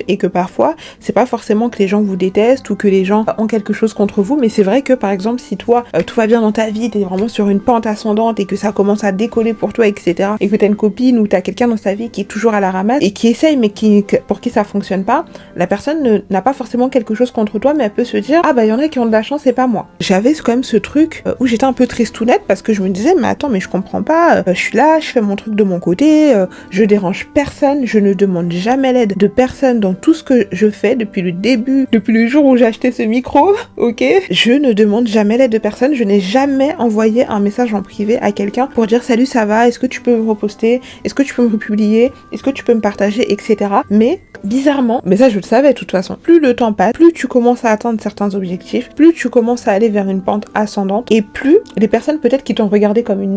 et que parfois c'est pas forcément que les gens vous détestent ou que les gens ont quelque chose contre vous, mais c'est vrai que par exemple si toi tout va bien dans ta vie, t'es vraiment sur une pente ascendante et que ça commence à décoller pour toi, etc., et que t'as une copine ou t'as quelqu'un dans ta vie qui est toujours à la ramasse et qui essaye mais pour qui ça fonctionne pas, la personne n'a pas forcément quelque chose contre toi, mais elle peut se dire ah bah il y en a qui ont de la chance et pas moi. J'avais quand même ce truc où j'étais un peu tristounette parce que je me disais mais attends, mais je comprends pas, je suis là, je fais mon truc de mon côté, je dérange personne, je ne demande jamais l'aide de personne dans tout ce que je fais depuis le début, depuis le jour où j'ai acheté ce micro, ok? Je ne demande jamais l'aide de personne, je n'ai jamais envoyé un message en privé à quelqu'un pour dire salut, ça va, est-ce que tu peux me reposter, est-ce que tu peux me republier, est-ce que tu peux me partager, etc. Mais bizarrement, mais ça je le savais de toute façon, plus le temps passe, plus tu commences à atteindre certains objectifs, plus tu commences à aller vers une pente ascendante et plus les personnes peut-être qui t'ont regardé comme une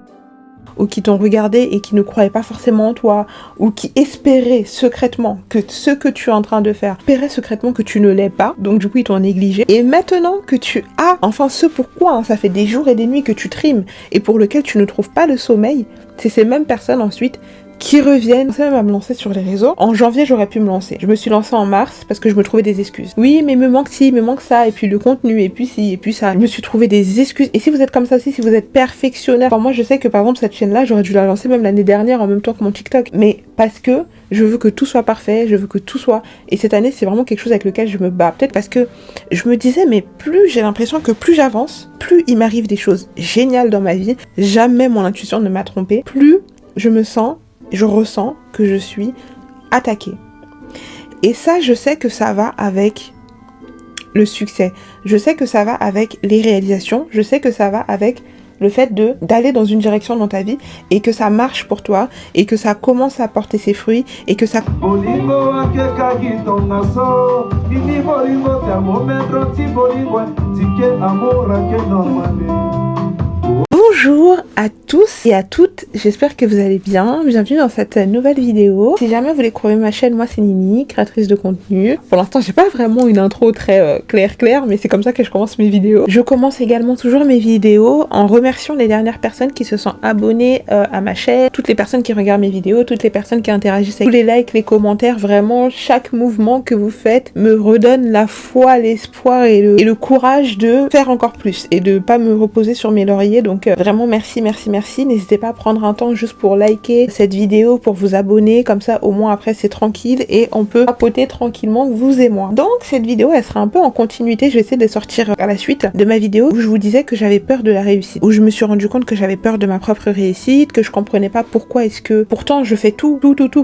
ou qui t'ont regardé et qui ne croyaient pas forcément en toi, ou qui espéraient secrètement que ce que tu es en train de faire, espéraient secrètement que tu ne l'aies pas, donc du coup ils t'ont négligé. Et maintenant que tu as, enfin ce pourquoi, ça fait des jours et des nuits que tu trimes, et pour lequel tu ne trouves pas le sommeil, c'est ces mêmes personnes ensuite qui reviennent. Je même à me lancer sur les réseaux. En janvier, j'aurais pu me lancer. Je me suis lancée en mars parce que je me trouvais des excuses. Oui, mais il me manque ci, il me manque ça, et puis le contenu, et puis ci, et puis ça. Je me suis trouvé des excuses. Et si vous êtes comme ça aussi, si vous êtes perfectionnaire, enfin, moi je sais que par exemple cette chaîne-là, j'aurais dû la lancer même l'année dernière en même temps que mon TikTok. Mais parce que je veux que tout soit parfait, je veux que tout soit... Et cette année, c'est vraiment quelque chose avec lequel je me bats. Peut-être parce que je me disais, mais plus j'ai l'impression que plus j'avance, plus il m'arrive des choses géniales dans ma vie. Jamais mon intuition ne m'a trompée. Plus je ressens que je suis attaquée. Et ça, je sais que ça va avec le succès. Je sais que ça va avec les réalisations. Je sais que ça va avec le fait d'aller dans une direction dans ta vie et que ça marche pour toi et que ça commence à porter ses fruits et que ça... Bonjour à tous et à toutes, j'espère que vous allez bien, bienvenue dans cette nouvelle vidéo. Si jamais vous voulez découvrir ma chaîne, moi c'est Nini, créatrice de contenu. Pour l'instant j'ai pas vraiment une intro très claire, mais c'est comme ça que je commence mes vidéos. Je commence également toujours mes vidéos en remerciant les dernières personnes qui se sont abonnées à ma chaîne, toutes les personnes qui regardent mes vidéos, toutes les personnes qui interagissent avec tous les likes, les commentaires, vraiment chaque mouvement que vous faites me redonne la foi, l'espoir et le courage de faire encore plus et de pas me reposer sur mes lauriers. Donc vraiment merci. N'hésitez pas à prendre un temps juste pour liker cette vidéo, pour vous abonner, comme ça au moins après c'est tranquille et on peut papoter tranquillement vous et moi. Donc cette vidéo elle sera un peu en continuité, je vais essayer de sortir à la suite de ma vidéo où je vous disais que j'avais peur de la réussite, où je me suis rendu compte que j'avais peur de ma propre réussite, que je comprenais pas pourquoi est-ce que pourtant je fais tout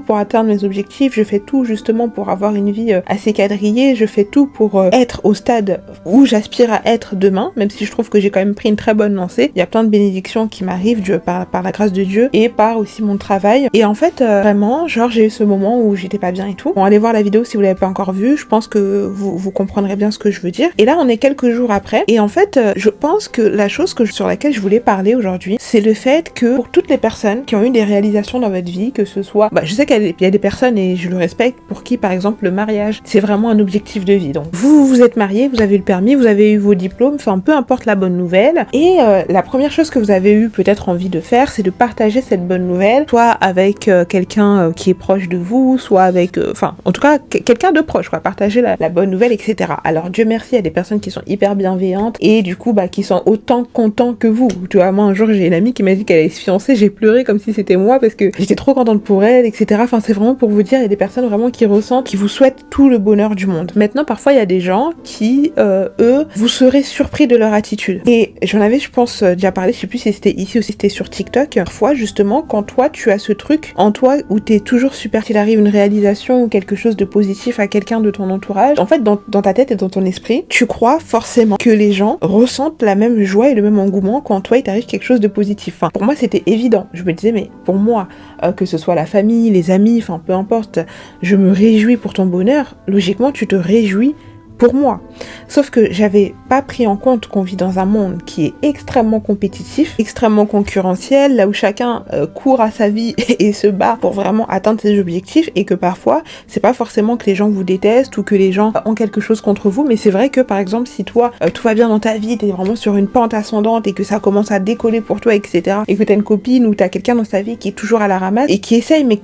pour atteindre mes objectifs, je fais tout justement pour avoir une vie assez quadrillée, je fais tout pour être au stade où j'aspire à être demain, même si je trouve que j'ai quand même pris une très bonne lancée. Il y a plein de bénédictions qui m'arrivent par la grâce de Dieu et par aussi mon travail. Et en fait, vraiment, genre j'ai eu ce moment où j'étais pas bien et tout. Bon, allez voir la vidéo si vous l'avez pas encore vue, je pense que vous comprendrez bien ce que je veux dire. Et là, on est quelques jours après. Et en fait, je pense que la chose sur laquelle je voulais parler aujourd'hui, c'est le fait que pour toutes les personnes qui ont eu des réalisations dans votre vie, que ce soit... je sais qu'il y a des personnes, et je le respecte, pour qui, par exemple, le mariage, c'est vraiment un objectif de vie. Donc, vous êtes mariés, vous avez eu le permis, vous avez eu vos diplômes, enfin, peu importe la bonne nouvelle. Et la première chose que vous avez eu peut-être envie de faire, c'est de partager cette bonne nouvelle, soit avec quelqu'un qui est proche de vous, soit avec, en tout cas, quelqu'un de proche, quoi, partager la bonne nouvelle, etc. Alors, Dieu merci, il y a des personnes qui sont hyper bienveillantes et du coup, qui sont autant contents que vous. Tu vois, moi, un jour, j'ai une amie qui m'a dit qu'elle allait se fiancer, j'ai pleuré comme si c'était moi parce que j'étais trop contente pour elle, etc. Enfin, c'est vraiment pour vous dire, il y a des personnes vraiment qui ressentent, qui vous souhaitent tout le bonheur du monde. Maintenant, parfois, il y a des gens qui, eux, vous serez surpris de leur attitude. Et j'en avais, je pense, déjà parlé, je sais plus si c'était ici ou si c'était sur TikTok. Parfois, justement, quand toi, tu as ce truc en toi où t'es toujours super, qu'il arrive une réalisation ou quelque chose de positif à quelqu'un de ton entourage, en fait, dans ta tête et dans ton esprit, tu crois forcément que les gens ressentent la même joie et le même engouement quand toi, il t'arrive quelque chose de positif. Enfin, pour moi, c'était évident. Je me disais, mais pour moi, que ce soit la famille, les amis, enfin, peu importe, je me réjouis pour ton bonheur. Logiquement, tu te réjouis pour moi. Sauf que j'avais pas pris en compte qu'on vit dans un monde qui est extrêmement compétitif, extrêmement concurrentiel, là où chacun court à sa vie et se bat pour vraiment atteindre ses objectifs, et que parfois c'est pas forcément que les gens vous détestent ou que les gens ont quelque chose contre vous, mais c'est vrai que par exemple si toi tout va bien dans ta vie, t'es vraiment sur une pente ascendante et que ça commence à décoller pour toi, etc., et que t'as une copine ou t'as quelqu'un dans ta vie qui est toujours à la ramasse et qui essaye mais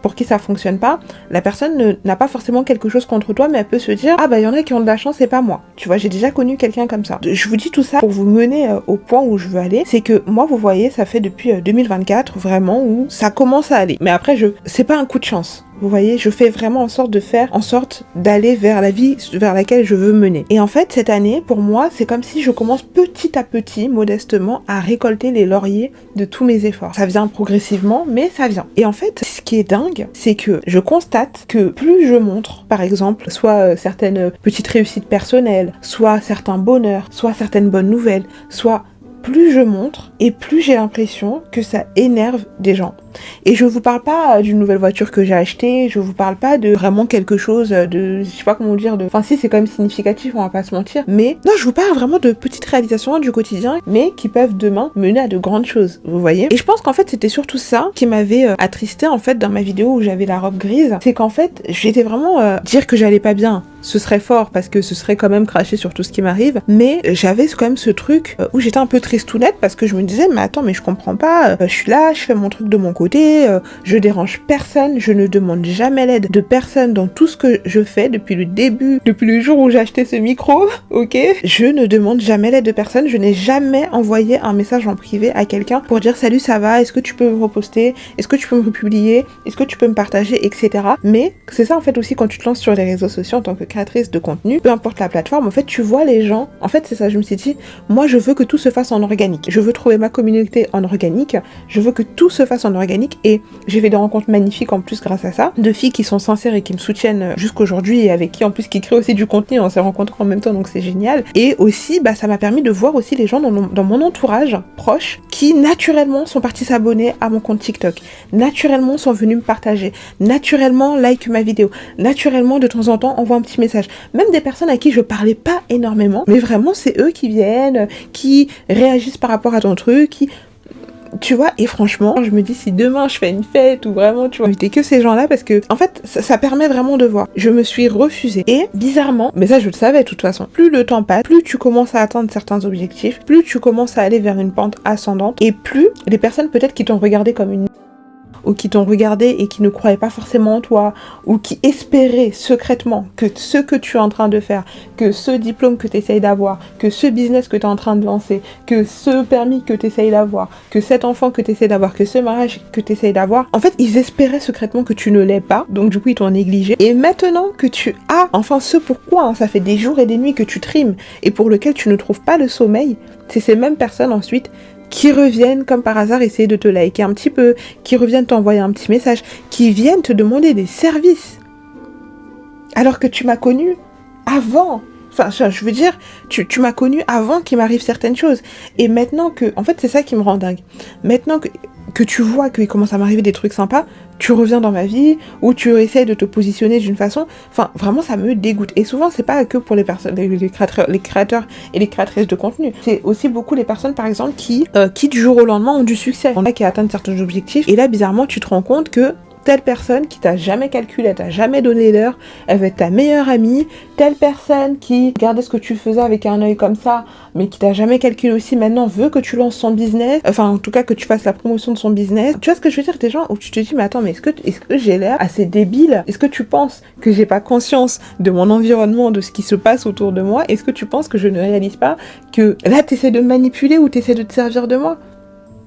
pour qui ça fonctionne pas, la personne n'a pas forcément quelque chose contre toi, mais elle peut se dire ah bah il y en a qui ont de la chance et pas moi. Tu vois, j'ai déjà connu quelqu'un comme ça. Je vous dis tout ça pour vous mener au point où je veux aller. C'est que moi, vous voyez, ça fait depuis 2024 vraiment où ça commence à aller. Mais après, c'est pas un coup de chance. Vous voyez, je fais vraiment en sorte d'aller vers la vie vers laquelle je veux mener. Et en fait, cette année, pour moi, c'est comme si je commence petit à petit, modestement, à récolter les lauriers de tous mes efforts. Ça vient progressivement, mais ça vient. Et en fait, ce qui est dingue, c'est que je constate que plus je montre, par exemple, soit certaines petites réussites personnelles, soit certains bonheurs, soit certaines bonnes nouvelles, soit plus je montre et plus j'ai l'impression que ça énerve des gens. Et je vous parle pas d'une nouvelle voiture que j'ai achetée, je vous parle pas de vraiment quelque chose de, je sais pas comment dire, enfin si c'est quand même significatif, on va pas se mentir, mais non, je vous parle vraiment de petites réalisations du quotidien, mais qui peuvent demain mener à de grandes choses, vous voyez. Et je pense qu'en fait c'était surtout ça qui m'avait attristé en fait dans ma vidéo où j'avais la robe grise, c'est qu'en fait j'étais vraiment dire que j'allais pas bien, ce serait fort parce que ce serait quand même cracher sur tout ce qui m'arrive, mais j'avais quand même ce truc où j'étais un peu tristounette parce que je me disais mais attends, mais je comprends pas, je suis là, je fais mon truc de mon côté, je dérange personne, je ne demande jamais l'aide de personne dans tout ce que je fais depuis le début, depuis le jour où j'ai acheté ce micro, ok, je ne demande jamais l'aide de personne, je n'ai jamais envoyé un message en privé à quelqu'un pour dire salut, ça va, est-ce que tu peux me reposter, est-ce que tu peux me republier, est-ce que tu peux me partager, etc. Mais c'est ça en fait aussi quand tu te lances sur les réseaux sociaux en tant que créatrice de contenu, peu importe la plateforme, en fait tu vois les gens, en fait c'est ça, je me suis dit, moi je veux que tout se fasse en organique, je veux trouver ma communauté en organique, je veux que tout se fasse en organique, et j'ai fait des rencontres magnifiques en plus grâce à ça, de filles qui sont sincères et qui me soutiennent jusqu'aujourd'hui et avec qui en plus qui créent aussi du contenu, on s'est rencontrés en même temps donc c'est génial. Et aussi bah ça m'a permis de voir aussi les gens dans mon entourage proche qui naturellement sont partis s'abonner à mon compte TikTok, naturellement sont venus me partager, naturellement like ma vidéo, naturellement de temps en temps envoient un petit message, même des personnes à qui je parlais pas énormément, mais vraiment c'est eux qui viennent, qui réagissent par rapport à ton truc, qui... Tu vois, et franchement, je me dis si demain je fais une fête ou vraiment, tu vois, inviter que ces gens-là parce que, en fait, ça permet vraiment de voir. Je me suis refusée. Et bizarrement, mais ça je le savais de toute façon, plus le temps passe, plus tu commences à atteindre certains objectifs, plus tu commences à aller vers une pente ascendante, et plus les personnes peut-être qui t'ont regardé comme une ou qui t'ont regardé et qui ne croyaient pas forcément en toi, ou qui espéraient secrètement que ce que tu es en train de faire, que ce diplôme que tu essayes d'avoir, que ce business que tu es en train de lancer, que ce permis que tu essayes d'avoir, que cet enfant que tu essayes d'avoir, que ce mariage que tu essayes d'avoir, en fait, ils espéraient secrètement que tu ne l'aies pas, donc du coup, ils t'ont négligé. Et maintenant que tu as, enfin, ce pourquoi, ça fait des jours et des nuits que tu trimes, et pour lequel tu ne trouves pas le sommeil, c'est ces mêmes personnes ensuite qui reviennent comme par hasard essayer de te liker un petit peu, qui reviennent t'envoyer un petit message, qui viennent te demander des services. Alors que tu m'as connu avant. Enfin, je veux dire, tu m'as connu avant qu'il m'arrive certaines choses. Et maintenant que... En fait, c'est ça qui me rend dingue. Maintenant que tu vois qu'il commence à m'arriver des trucs sympas, tu reviens dans ma vie, ou tu essaies de te positionner d'une façon... Enfin, vraiment, ça me dégoûte. Et souvent, c'est pas que pour les personnes, les créateurs et les créatrices de contenu. C'est aussi beaucoup les personnes, par exemple, qui du jour au lendemain ont du succès. On a qui atteignent certains objectifs. Et là, bizarrement, tu te rends compte que telle personne qui t'a jamais calculé, elle t'a jamais donné l'heure, elle va être ta meilleure amie, telle personne qui regardait ce que tu faisais avec un œil comme ça, mais qui t'a jamais calculé aussi, maintenant veut que tu lances son business, enfin en tout cas que tu fasses la promotion de son business. Tu vois ce que je veux dire, des gens où tu te dis mais attends, mais est-ce que j'ai l'air assez débile? Est-ce que tu penses que j'ai pas conscience de mon environnement, de ce qui se passe autour de moi? Est-ce que tu penses que je ne réalise pas que là t'essaies de me manipuler ou t'essaies de te servir de moi?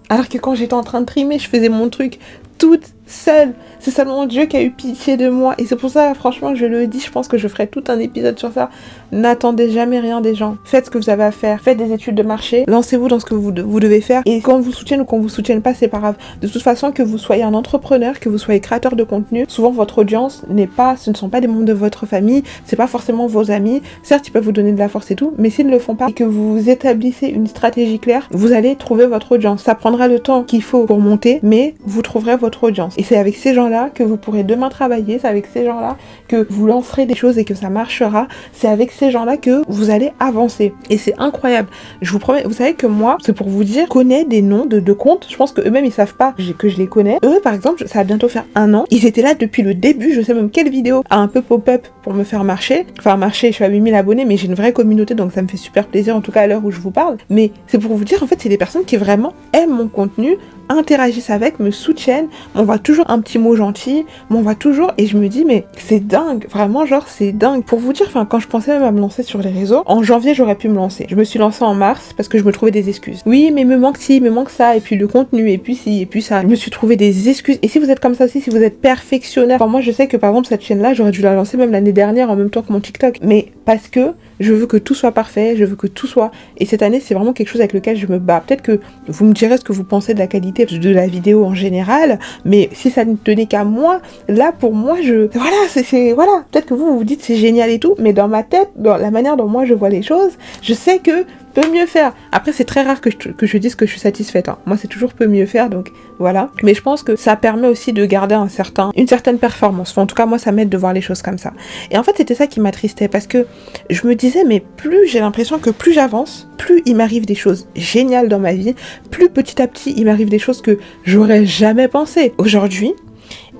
Alors que quand j'étais en train de trimer, je faisais mon truc toute seule. C'est seulement Dieu qui a eu pitié de moi. Et c'est pour ça, franchement, je le dis, je pense que je ferai tout un épisode sur ça. N'attendez jamais rien des gens. Faites ce que vous avez à faire. Faites des études de marché. Lancez-vous dans ce que vous devez faire. Et qu'on vous soutienne ou qu'on vous soutienne pas, c'est pas grave. De toute façon, que vous soyez un entrepreneur, que vous soyez créateur de contenu, souvent votre audience ce ne sont pas des membres de votre famille, c'est pas forcément vos amis. Certes, ils peuvent vous donner de la force et tout, mais s'ils ne le font pas et que vous établissez une stratégie claire, vous allez trouver votre audience. Ça prendra le temps qu'il faut pour monter, mais vous trouverez votre audience. Et c'est avec ces gens-là que vous pourrez demain travailler, c'est avec ces gens-là que vous lancerez des choses et que ça marchera, c'est avec ces gens-là que vous allez avancer. Et c'est incroyable. Je vous promets, vous savez que moi, c'est pour vous dire, je connais des noms de comptes, je pense qu'eux-mêmes ils savent pas que je les connais. Eux par exemple, ça va bientôt faire 1 an, ils étaient là depuis le début, je sais même quelle vidéo a un peu pop-up pour me faire marcher. Enfin marcher, je suis à 8000 abonnés, mais j'ai une vraie communauté, donc ça me fait super plaisir, en tout cas à l'heure où je vous parle. Mais c'est pour vous dire, en fait, c'est des personnes qui vraiment aiment mon contenu, interagissent avec, me soutiennent, m'envoient toujours un petit mot gentil, m'envoient toujours, et je me dis mais c'est dingue, vraiment genre c'est dingue. Pour vous dire, enfin quand je pensais même à me lancer sur les réseaux, en janvier j'aurais pu me lancer. Je me suis lancée en mars parce que je me trouvais des excuses. Oui mais me manque ci, me manque ça, et puis le contenu, et puis ci, et puis ça. Je me suis trouvé des excuses. Et si vous êtes comme ça aussi, si vous êtes perfectionnaire, enfin moi je sais que par exemple cette chaîne là, j'aurais dû la lancer même l'année dernière en même temps que mon TikTok, mais parce que je veux que tout soit parfait, je veux que tout soit... Et cette année, c'est vraiment quelque chose avec lequel je me bats. Peut-être que vous me direz ce que vous pensez de la qualité de la vidéo en général, mais si ça ne tenait qu'à moi, là, pour moi, Voilà, Voilà, peut-être que vous vous dites c'est génial et tout, mais dans ma tête, dans la manière dont moi je vois les choses, je sais que peut mieux faire. Après, c'est très rare que je dise que je suis satisfaite. Hein. Moi, c'est toujours peut mieux faire, donc voilà. Mais je pense que ça permet aussi de garder une certaine performance. Enfin, en tout cas, moi, ça m'aide de voir les choses comme ça. Et en fait, c'était ça qui m'attristait, parce que je me disais, mais plus j'ai l'impression que plus j'avance, plus il m'arrive des choses géniales dans ma vie, plus petit à petit, il m'arrive des choses que j'aurais jamais pensé aujourd'hui,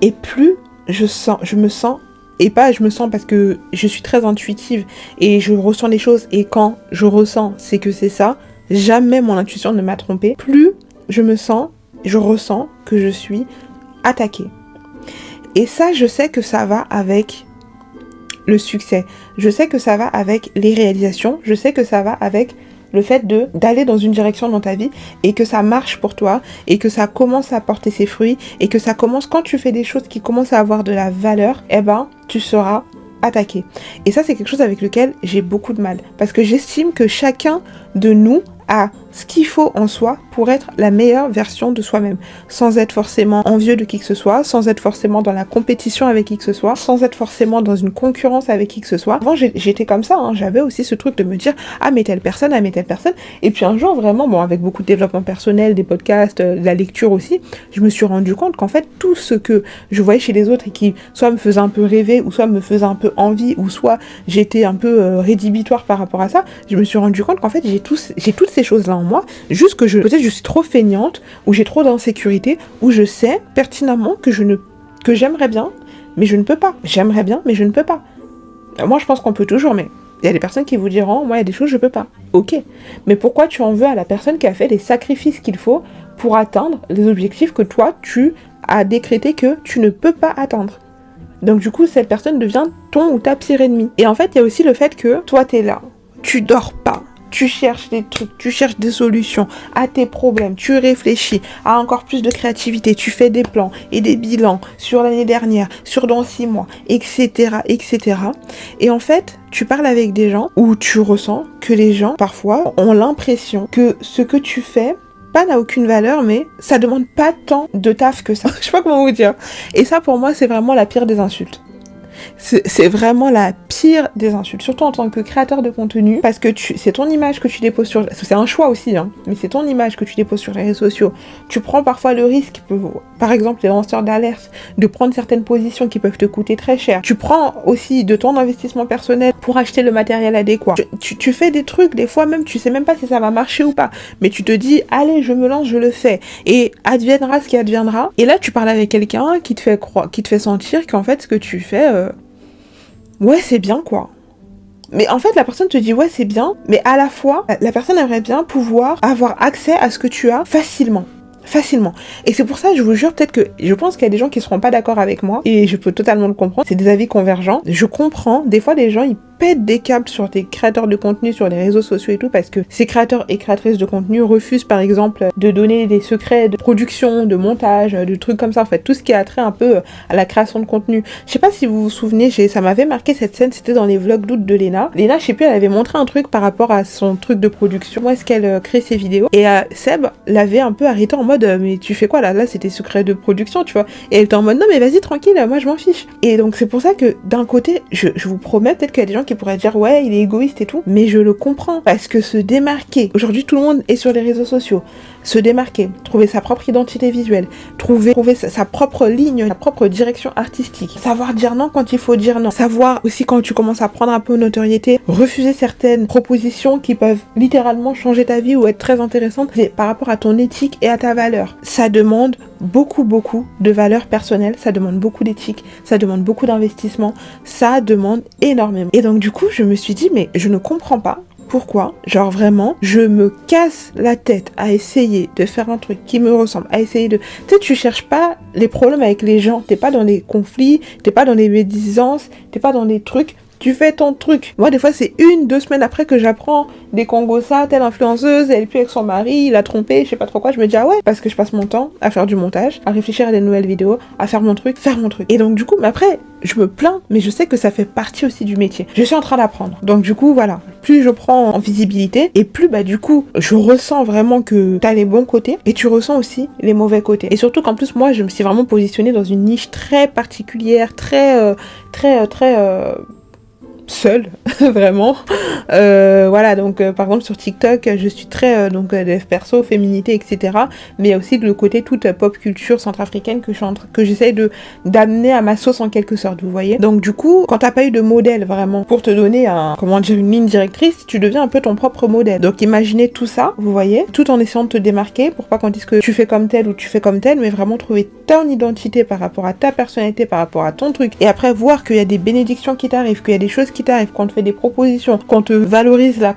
et plus je me sens et pas je me sens parce que je suis très intuitive et je ressens les choses, et quand je ressens c'est que c'est ça, jamais mon intuition ne m'a trompée. Plus je ressens que je suis attaquée. Et ça, je sais que ça va avec le succès, je sais que ça va avec les réalisations, je sais que ça va avec le fait d'aller dans une direction dans ta vie et que ça marche pour toi et que ça commence à porter ses fruits et que ça commence, quand tu fais des choses qui commencent à avoir de la valeur, eh ben tu seras attaqué. Et ça, c'est quelque chose avec lequel j'ai beaucoup de mal, parce que j'estime que chacun de nous a ce qu'il faut en soi pour être la meilleure version de soi-même, sans être forcément envieux de qui que ce soit, sans être forcément dans la compétition avec qui que ce soit, sans être forcément dans une concurrence avec qui que ce soit. Avant, j'étais comme ça, hein. J'avais aussi ce truc de me dire « Ah, mais telle personne, et puis un jour, vraiment, bon, avec beaucoup de développement personnel, des podcasts, de la lecture aussi, je me suis rendu compte qu'en fait, tout ce que je voyais chez les autres et qui soit me faisait un peu rêver, ou soit me faisait un peu envie, ou soit j'étais un peu rédhibitoire par rapport à ça, je me suis rendu compte qu'en fait, j'ai toutes ces choses-là en moi, juste que peut-être je suis trop feignante, ou j'ai trop d'insécurité, ou je sais pertinemment que j'aimerais bien, mais je ne peux pas. J'aimerais bien, mais je ne peux pas. Moi, je pense qu'on peut toujours, mais il y a des personnes qui vous diront, moi, il y a des choses, je peux pas. Ok. Mais pourquoi tu en veux à la personne qui a fait les sacrifices qu'il faut pour atteindre les objectifs que toi, tu as décrété que tu ne peux pas atteindre? Donc, du coup, cette personne devient ton ou ta pire ennemie. Et en fait, il y a aussi le fait que toi, t'es là, tu dors pas, tu cherches des trucs, tu cherches des solutions à tes problèmes, tu réfléchis à encore plus de créativité, tu fais des plans et des bilans sur l'année dernière, sur dans 6 mois, etc., etc. Et en fait, tu parles avec des gens où tu ressens que les gens, parfois, ont l'impression que ce que tu fais n'a aucune valeur, mais ça demande pas tant de taf que ça. Je sais pas comment vous dire. Et ça, pour moi, c'est vraiment la pire des insultes. C'est vraiment la pire des insultes, surtout en tant que créateur de contenu, parce que c'est ton image que tu déposes sur... C'est un choix aussi, hein, mais c'est ton image que tu déposes sur les réseaux sociaux. Tu prends parfois le risque, par exemple les lanceurs d'alerte, de prendre certaines positions qui peuvent te coûter très cher. Tu prends aussi de ton investissement personnel pour acheter le matériel adéquat. Tu fais des trucs, des fois même, tu sais même pas si ça va marcher ou pas, mais tu te dis, allez, je me lance, je le fais, et adviendra ce qui adviendra. Et là, tu parles avec quelqu'un qui te fait sentir qu'en fait, ce que tu fais... ouais, c'est bien, quoi. Mais en fait, la personne te dit ouais, c'est bien, mais à la fois, la personne aimerait bien pouvoir avoir accès à ce que tu as facilement. Et c'est pour ça, je vous jure, peut-être que je pense qu'il y a des gens qui seront pas d'accord avec moi, et je peux totalement le comprendre, c'est des avis convergents. Je comprends, des fois, les gens, ils pètent des câbles sur des créateurs de contenu sur les réseaux sociaux et tout, parce que ces créateurs et créatrices de contenu refusent, par exemple, de donner des secrets de production, de montage, de trucs comme ça, en fait, tout ce qui a trait un peu à la création de contenu. Je sais pas si vous vous souvenez, ça m'avait marqué cette scène, c'était dans les vlogs d'août de Léna. Léna, je sais plus, elle avait montré un truc par rapport à son truc de production, où est-ce qu'elle crée ses vidéos, et Seb l'avait un peu arrêté en mode mais tu fais quoi là c'était secret de production, tu vois, et elle était en mode non mais vas-y tranquille, moi je m'en fiche. Et donc c'est pour ça que d'un côté, je vous promets, peut-être qu'il y a des gens qui pourraient dire ouais il est égoïste et tout, mais je le comprends, parce que se démarquer, aujourd'hui tout le monde est sur les réseaux sociaux, se démarquer, trouver sa propre identité visuelle, trouver sa propre ligne, sa propre direction artistique, savoir dire non quand il faut dire non, savoir aussi quand tu commences à prendre un peu de notoriété, refuser certaines propositions qui peuvent littéralement changer ta vie ou être très intéressantes par rapport à ton éthique et à ta valeur. Ça demande beaucoup de valeurs personnelles, ça demande beaucoup d'éthique, ça demande beaucoup d'investissement, ça demande énormément. Et donc du coup je me suis dit mais je ne comprends pas pourquoi, genre vraiment, je me casse la tête à essayer de faire un truc qui me ressemble, à essayer de... Tu sais, tu cherches pas les problèmes avec les gens, t'es pas dans les conflits, t'es pas dans les médisances, t'es pas dans les trucs, tu fais ton truc. Moi, des fois, c'est 1-2 semaines après que j'apprends des Congo ça, telle influenceuse, elle est plus avec son mari, il a trompé, je sais pas trop quoi. Je me dis, ah ouais, parce que je passe mon temps à faire du montage, à réfléchir à des nouvelles vidéos, à faire mon truc. Et donc, du coup, mais après, je me plains, mais je sais que ça fait partie aussi du métier. Je suis en train d'apprendre. Donc, du coup, voilà. Plus je prends en visibilité, et plus, bah, du coup, je ressens vraiment que t'as les bons côtés, et tu ressens aussi les mauvais côtés. Et surtout qu'en plus, moi, je me suis vraiment positionnée dans une niche très particulière, très seule, vraiment. Voilà, donc par exemple sur TikTok, je suis très dev perso, féminité, etc. Mais il y a aussi le côté toute pop culture centrafricaine que j'essaye d'amener à ma sauce en quelque sorte, vous voyez. Donc du coup, quand t'as pas eu de modèle vraiment pour te donner une ligne directrice, tu deviens un peu ton propre modèle. Donc imaginez tout ça, vous voyez, tout en essayant de te démarquer pour pas qu'on dise que tu fais comme tel ou tu fais comme tel, mais vraiment trouver ton identité par rapport à ta personnalité, par rapport à ton truc. Et après voir qu'il y a des bénédictions qui t'arrivent, qu'il y a des choses qui t'arrivent, qu'on te fait des propositions, qu'on te valorise là,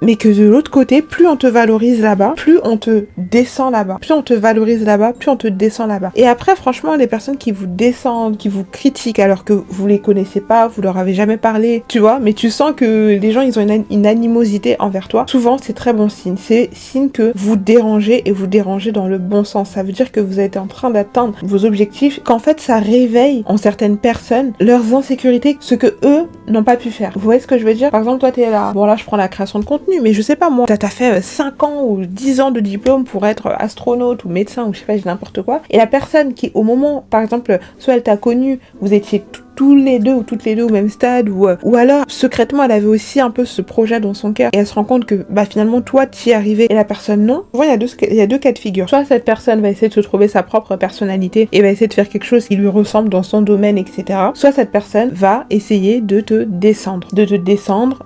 mais que de l'autre côté, plus on te valorise là-bas, plus on te descend là-bas. Plus on te valorise là-bas, plus on te descend là-bas. Et après, franchement, les personnes qui vous descendent, qui vous critiquent alors que vous les connaissez pas, vous leur avez jamais parlé, tu vois, mais tu sens que les gens, ils ont une animosité envers toi. Souvent, c'est très bon signe. C'est signe que vous dérangez et vous dérangez dans le bon sens. Ça veut dire que vous êtes en train d'atteindre vos objectifs, qu'en fait, ça réveille en certaines personnes leurs insécurités, ce que eux n'ont pas pu faire. Vous voyez ce que je veux dire? Par exemple, toi, t'es là. Bon, là, je prends la création de contenu, mais je sais pas, moi, t'as fait 5 ans ou 10 ans de diplôme pour être astronaute ou médecin ou je sais pas, n'importe quoi. Et la personne qui, au moment, par exemple, soit elle t'a connu, vous étiez tous les deux ou toutes les deux au même stade ou alors secrètement elle avait aussi un peu ce projet dans son cœur et elle se rend compte que bah finalement toi t'y es arrivé et la personne non. Souvent il y a deux cas de figure. Soit cette personne va essayer de se trouver sa propre personnalité et va essayer de faire quelque chose qui lui ressemble dans son domaine, etc. Soit cette personne va essayer de te descendre,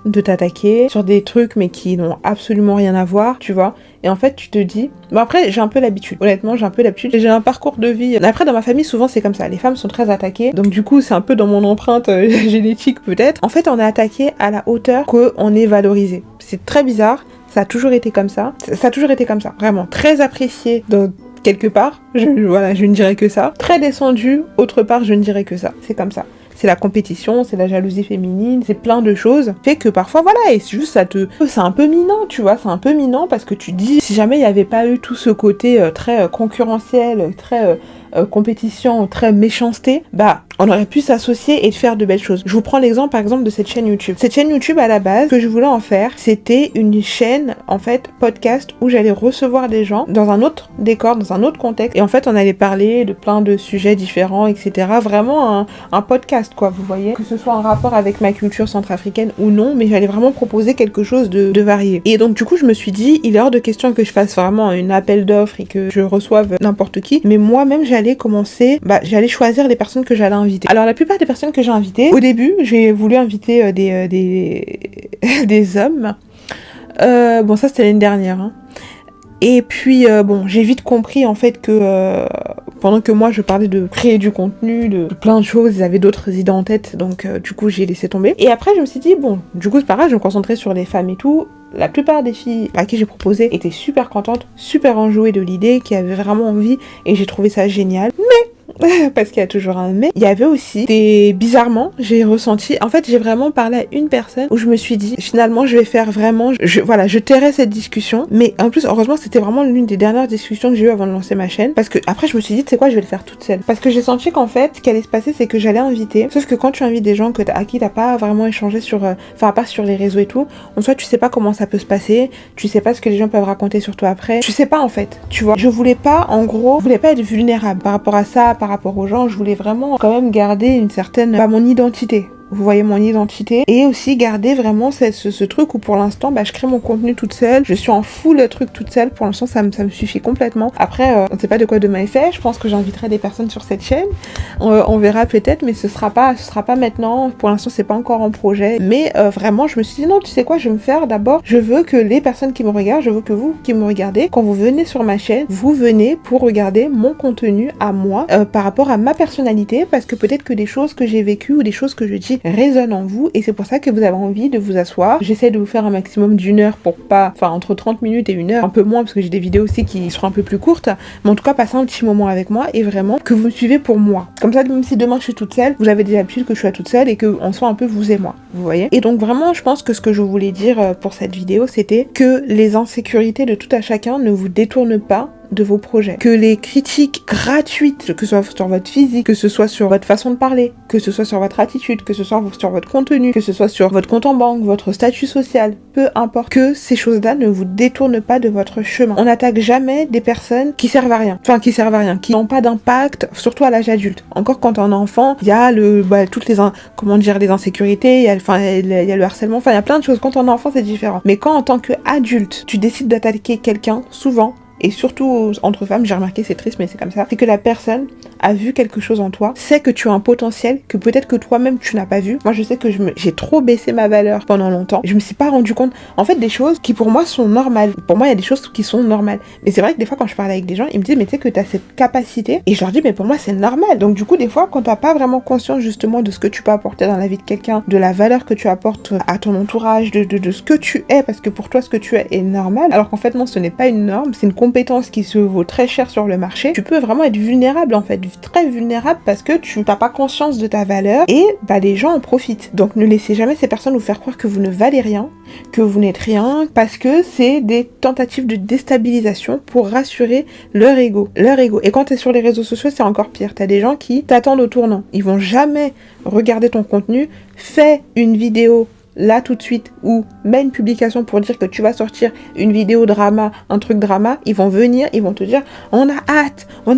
de t'attaquer sur des trucs mais qui n'ont absolument rien à voir, tu vois. Et en fait, tu te dis... Bon, après, j'ai un peu l'habitude. Honnêtement, j'ai un peu l'habitude. J'ai un parcours de vie... Après, dans ma famille, souvent, c'est comme ça. Les femmes sont très attaquées. Donc, du coup, c'est un peu dans mon empreinte génétique, peut-être. En fait, on est attaqué à la hauteur qu'on est valorisé. C'est très bizarre. Ça a toujours été comme ça. Ça a toujours été comme ça. Vraiment. Très apprécié dans... quelque part. Je ne dirais que ça. Très descendu. Autre part, je ne dirais que ça. C'est comme ça. C'est la compétition, c'est la jalousie féminine, c'est plein de choses. Fait que parfois, voilà, et c'est juste c'est un peu minant, tu vois, c'est un peu minant parce que tu te dis, si jamais il n'y avait pas eu tout ce côté très concurrentiel, très compétition, très méchanceté, bah, on aurait pu s'associer et faire de belles choses. Je vous prends l'exemple, par exemple, de cette chaîne YouTube. Cette chaîne YouTube, à la base, ce que je voulais en faire, c'était une chaîne, en fait, podcast, où j'allais recevoir des gens dans un autre décor, dans un autre contexte, et en fait, on allait parler de plein de sujets différents, etc. Vraiment un podcast, quoi, vous voyez, que ce soit en rapport avec ma culture centrafricaine ou non, mais j'allais vraiment proposer quelque chose de varié. Et donc du coup je me suis dit, il est hors de question que je fasse vraiment un appel d'offres et que je reçoive n'importe qui, mais moi-même j'allais choisir les personnes que j'allais inviter. Alors la plupart des personnes que j'ai invitées, au début j'ai voulu inviter des hommes, bon ça c'était l'année dernière, hein. Et puis j'ai vite compris en fait que pendant que moi je parlais de créer du contenu, de plein de choses, ils avaient d'autres idées en tête, donc du coup j'ai laissé tomber. Et après je me suis dit bon, du coup c'est pas grave, je me concentrais sur les femmes et tout. La plupart des filles à qui j'ai proposé étaient super contentes, super enjouées de l'idée, qui avaient vraiment envie, et j'ai trouvé ça génial. Mais parce qu'il y a toujours un mais, il y avait aussi bizarrement, j'ai ressenti, en fait j'ai vraiment parlé à une personne où je me suis dit finalement je vais faire vraiment, je tairai cette discussion, mais en plus heureusement c'était vraiment l'une des dernières discussions que j'ai eues avant de lancer ma chaîne, parce que après je me suis dit tu sais quoi, je vais le faire toute seule, parce que j'ai senti qu'en fait ce qui allait se passer c'est que j'allais inviter, sauf que quand tu invites des gens à qui t'as pas vraiment échangé sur, à part sur les réseaux et tout, en soi tu sais pas comment ça peut se passer, tu sais pas ce que les gens peuvent raconter sur toi après, tu sais pas en fait, tu vois, je voulais pas être vulnérable par rapport à ça, par rapport aux gens, je voulais vraiment quand même garder une certaine, mon identité. vous voyez mon identité, et aussi garder vraiment ce truc où pour l'instant je crée mon contenu toute seule, je suis en full truc toute seule, pour l'instant ça me suffit complètement. Après on ne sait pas de quoi demain est fait, je pense que j'inviterai des personnes sur cette chaîne, on verra peut-être, mais ce sera pas maintenant, pour l'instant c'est pas encore en projet, mais vraiment je me suis dit non, tu sais quoi, je vais me faire d'abord, je veux que les personnes qui me regardent, je veux que vous qui me regardez, quand vous venez sur ma chaîne, vous venez pour regarder mon contenu à moi, par rapport à ma personnalité, parce que peut-être que des choses que j'ai vécues ou des choses que je dis résonnent en vous, et c'est pour ça que vous avez envie de vous asseoir. J'essaie de vous faire un maximum d'une heure pour pas, enfin entre 30 minutes et une heure, un peu moins parce que j'ai des vidéos aussi qui seront un peu plus courtes, mais en tout cas passer un petit moment avec moi et vraiment que vous me suivez pour moi. Comme ça, même si demain je suis toute seule, vous avez déjà l'habitude que je sois toute seule et qu'on soit un peu vous et moi, vous voyez. Et donc vraiment, je pense que ce que je voulais dire pour cette vidéo, c'était que les insécurités de tout à chacun ne vous détournent pas de vos projets, que les critiques gratuites, que ce soit sur votre physique, que ce soit sur votre façon de parler, que ce soit sur votre attitude, que ce soit sur votre contenu, que ce soit sur votre compte en banque, votre statut social, peu importe, que ces choses-là ne vous détournent pas de votre chemin. On n'attaque jamais des personnes qui servent à rien, qui n'ont pas d'impact, surtout à l'âge adulte. Encore quand on est enfant, il y a toutes les les insécurités, il y a le harcèlement, il y a plein de choses. Quand on est enfant, c'est différent. Mais quand en tant qu'adulte, tu décides d'attaquer quelqu'un, souvent, et surtout entre femmes, j'ai remarqué, c'est triste mais c'est comme ça, c'est que la personne a vu quelque chose en toi, sait que tu as un potentiel que peut-être que toi-même tu n'as pas vu. Moi je sais que j'ai trop baissé ma valeur pendant longtemps, je me suis pas rendu compte, en fait, des choses qui pour moi sont normales. Pour moi il y a des choses qui sont normales, mais c'est vrai que des fois quand je parle avec des gens, ils me disent mais tu sais que tu as cette capacité, et je leur dis mais pour moi c'est normal. Donc du coup des fois quand t'as pas vraiment conscience justement de ce que tu peux apporter dans la vie de quelqu'un, de la valeur que tu apportes à ton entourage, de ce que tu es, parce que pour toi ce que tu es est normal, alors qu'en fait non, ce n'est pas une norme, c'est une compétence qui se vaut très cher sur le marché, tu peux vraiment être vulnérable en fait, très vulnérable, parce que tu n'as pas conscience de ta valeur, et les gens en profitent. Donc ne laissez jamais ces personnes vous faire croire que vous ne valez rien, que vous n'êtes rien, parce que c'est des tentatives de déstabilisation pour rassurer leur ego. Et quand tu es sur les réseaux sociaux, c'est encore pire. T'as des gens qui t'attendent au tournant, ils vont jamais regarder ton contenu. Fais une vidéo là tout de suite, ou mets une publication pour dire que tu vas sortir une vidéo drama, un truc drama, ils vont venir, ils vont te dire on a hâte, ah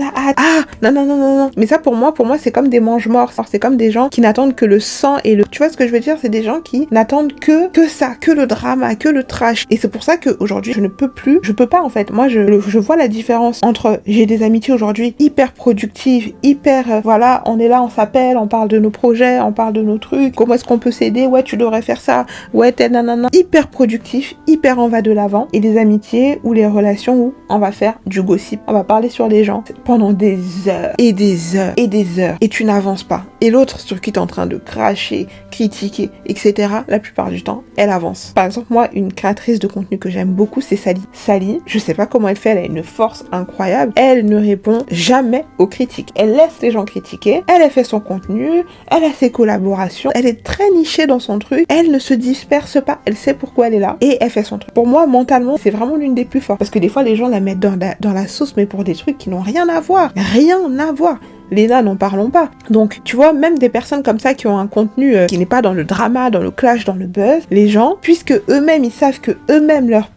non. Mais ça pour moi c'est comme des mange-morts, c'est comme des gens qui n'attendent que le sang et le... Tu vois ce que je veux dire? C'est des gens qui n'attendent que ça, que le drama, que le trash. Et c'est pour ça qu'aujourd'hui je peux pas en fait. Moi je vois la différence entre, j'ai des amitiés aujourd'hui hyper productives, hyper voilà, on est là, on s'appelle, on parle de nos projets, on parle de nos trucs, comment est-ce qu'on peut s'aider, ouais tu devrais faire ça, ouais t'es nanana, hyper productif, hyper on va de l'avant, et des amitiés ou les relations où on va faire du gossip, on va parler sur les gens pendant des heures et des heures et des heures, et tu n'avances pas, et l'autre sur qui t'es en train de cracher, critiquer, etc., la plupart du temps elle avance. Par exemple, moi une créatrice de contenu que j'aime beaucoup, c'est Sally, je sais pas comment elle fait, elle a une force incroyable, elle ne répond jamais aux critiques, elle laisse les gens critiquer, elle fait son contenu, elle a ses collaborations, elle est très nichée dans son truc, elle ne se disperse pas, elle sait pourquoi elle est là et elle fait son truc. Pour moi, mentalement, c'est vraiment l'une des plus fortes, parce que des fois les gens la mettent dans la sauce, mais pour des trucs qui n'ont rien à voir. Léna, n'en parlons pas. Donc, tu vois, même des personnes comme ça qui ont un contenu qui n'est pas dans le drama, dans le clash, dans le buzz, les gens, puisque eux-mêmes, ils savent que eux-mêmes, leur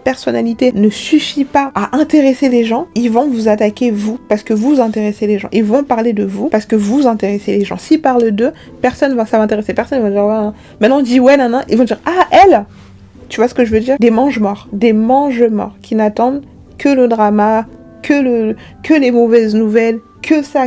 personnalité ne suffit pas à intéresser les gens, ils vont vous attaquer vous, parce que vous intéressez les gens. Ils vont parler de vous, parce que vous intéressez les gens. S'ils parlent d'eux, ça va intéresser personne, ils vont dire, ouais. Maintenant on dit, ouais, nana, ils vont dire, ah, elle! Tu vois ce que je veux dire? Des mange-morts qui n'attendent que le drama, que les mauvaises nouvelles, que ça.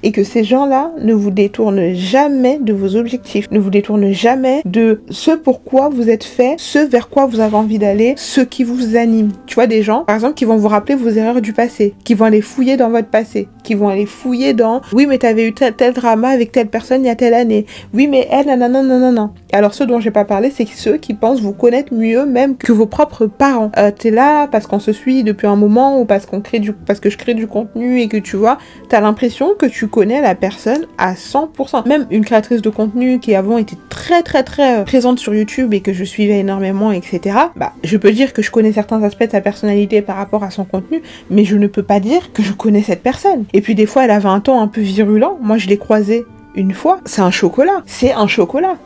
Et que ces gens-là ne vous détournent jamais de vos objectifs, ne vous détournent jamais de ce pourquoi vous êtes fait, ce vers quoi vous avez envie d'aller, ce qui vous anime. Tu vois, des gens, par exemple, qui vont vous rappeler vos erreurs du passé, qui vont aller fouiller dans votre passé, qui vont aller fouiller dans « Oui, mais t'avais eu tel drama avec telle personne il y a telle année. Oui, mais elle, nanana. » Alors, ceux dont j'ai pas parlé, c'est ceux qui pensent vous connaître mieux même que vos propres parents. T'es là parce qu'on se suit depuis un moment, ou parce que je crée du contenu et que tu vois, t'as l'impression que tu connais la personne à 100%. Même une créatrice de contenu qui avant était très présente sur YouTube et que je suivais énormément, etc. Je peux dire que je connais certains aspects de sa personnalité par rapport à son contenu, mais je ne peux pas dire que je connais cette personne. Et puis des fois, elle avait un ton un peu virulent. Moi, je l'ai croisée une fois, c'est un chocolat,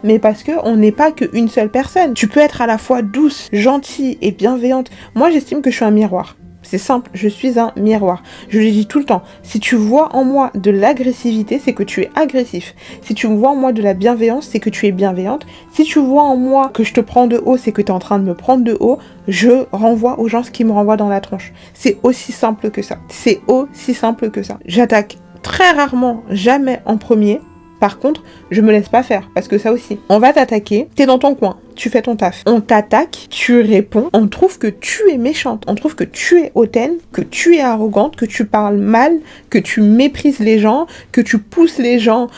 mais parce que on n'est pas qu'une seule personne. Tu peux être à la fois douce, gentille et bienveillante. Moi, j'estime que je suis un miroir. C'est simple, je suis un miroir. Je le dis tout le temps. Si tu vois en moi de l'agressivité, c'est que tu es agressif. Si tu vois en moi de la bienveillance, c'est que tu es bienveillante. Si tu vois en moi que je te prends de haut, c'est que tu es en train de me prendre de haut. Je renvoie aux gens ce qui me renvoie dans la tronche. C'est aussi simple que ça. C'est aussi simple que ça. J'attaque très rarement, jamais en premier. Par contre, je me laisse pas faire, parce que ça aussi. On va t'attaquer, t'es dans ton coin, tu fais ton taf. On t'attaque, tu réponds, on trouve que tu es méchante, on trouve que tu es hautaine, que tu es arrogante, que tu parles mal, que tu méprises les gens, que tu pousses les gens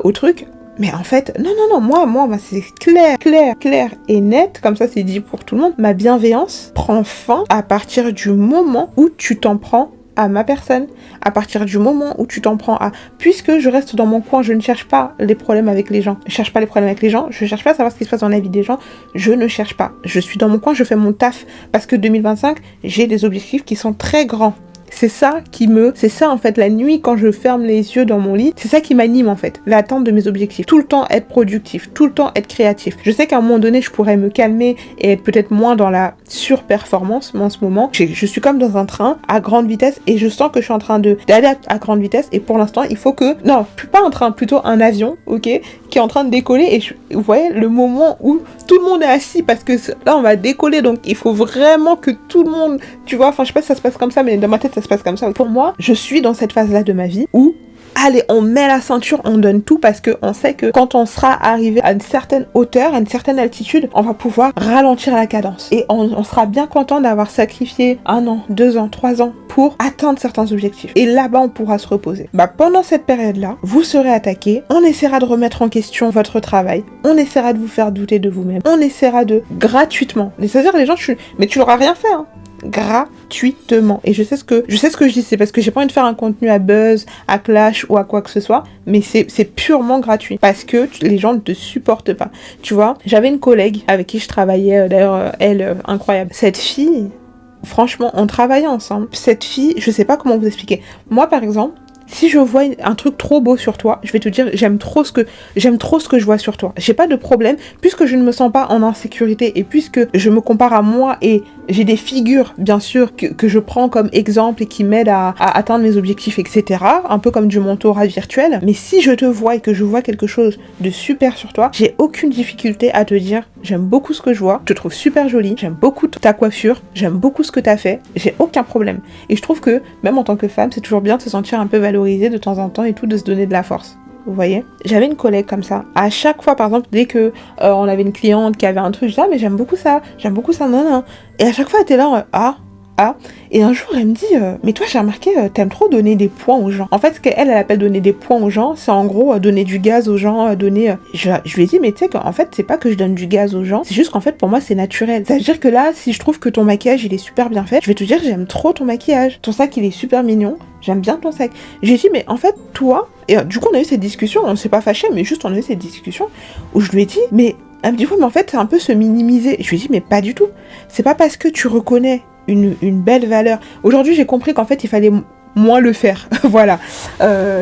au truc. Mais en fait, non, moi, c'est clair et net, comme ça c'est dit pour tout le monde. Ma bienveillance prend fin à partir du moment où tu t'en prends à ma personne, à partir du moment où tu t'en prends à... Puisque je reste dans mon coin, je ne cherche pas les problèmes avec les gens. Je cherche pas les problèmes avec les gens, je cherche pas à savoir ce qui se passe dans la vie des gens, je ne cherche pas. Je suis dans mon coin, je fais mon taf. Parce que 2025, j'ai des objectifs qui sont très grands. C'est ça en fait, la nuit quand je ferme les yeux dans mon lit, c'est ça qui m'anime en fait, l'atteinte de mes objectifs. Tout le temps être productif, tout le temps être créatif. Je sais qu'à un moment donné, je pourrais me calmer et être peut-être moins dans la surperformance, mais en ce moment, je suis comme dans un train à grande vitesse et je sens que je suis en train d'aller à grande vitesse et pour l'instant, il faut que... Non, pas un train, plutôt un avion, ok, qui est en train de décoller et vous voyez, le moment où tout le monde est assis parce que là, on va décoller, donc il faut vraiment que tout le monde, tu vois, enfin, je sais pas si ça se passe comme ça, mais dans ma tête, ça se passe comme ça. Pour moi, je suis dans cette phase-là de ma vie où, allez, on met la ceinture, on donne tout parce qu'on sait que quand on sera arrivé à une certaine hauteur, à une certaine altitude, on va pouvoir ralentir la cadence. Et on sera bien content d'avoir sacrifié 1 an, 2 ans, 3 ans pour atteindre certains objectifs. Et là-bas, on pourra se reposer. Pendant cette période-là, vous serez attaqué, on essaiera de remettre en question votre travail, on essaiera de vous faire douter de vous-même, on essaiera de gratuitement. C'est-à-dire, les gens, mais tu leur as rien fait, hein. Gratuitement. Et je sais ce que je dis, c'est parce que j'ai pas envie de faire un contenu à buzz, à clash ou à quoi que ce soit, mais c'est purement gratuit parce que les gens ne te supportent pas. Tu vois, j'avais une collègue avec qui je travaillais, d'ailleurs elle, incroyable. Cette fille, franchement, on travaillait ensemble. Cette fille, je sais pas comment vous expliquer. Moi par exemple, si je vois un truc trop beau sur toi, je vais te dire j'aime trop ce que je vois sur toi. J'ai pas de problème puisque je ne me sens pas en insécurité et puisque je me compare à moi et j'ai des figures bien sûr que je prends comme exemple et qui m'aident à atteindre mes objectifs, etc. Un peu comme du mentorat virtuel. Mais si je te vois et que je vois quelque chose de super sur toi, j'ai aucune difficulté à te dire j'aime beaucoup ce que je vois, je te trouve super jolie, j'aime beaucoup ta coiffure, j'aime beaucoup ce que t'as fait, j'ai aucun problème. Et je trouve que même en tant que femme, c'est toujours bien de se sentir un peu valorisée de temps en temps et tout, de se donner de la force. Vous voyez, j'avais une collègue comme ça. À chaque fois, par exemple, dès que on avait une cliente qui avait un truc, je disais mais j'aime beaucoup ça, non. Et à chaque fois, elle était là, et un jour, elle me dit, mais toi, j'ai remarqué, t'aimes trop donner des points aux gens. En fait, ce qu'elle appelle donner des points aux gens, c'est en gros donner du gaz aux gens, Je lui ai dit, mais tu sais qu'en fait, c'est pas que je donne du gaz aux gens, c'est juste qu'en fait, pour moi, c'est naturel. C'est-à-dire que là, si je trouve que ton maquillage, il est super bien fait, je vais te dire, j'aime trop ton maquillage. Ton sac, il est super mignon, j'aime bien ton sac. J'ai dit, mais en fait, toi... Et du coup, on a eu cette discussion, on s'est pas fâché, mais juste on a eu cette discussion où je lui ai dit, mais... Elle me dit, oui, mais en fait, c'est un peu se minimiser. Je lui ai dit, mais pas du tout. C'est pas parce que tu reconnais une belle valeur. Aujourd'hui, j'ai compris qu'en fait, il fallait moins le faire. Voilà.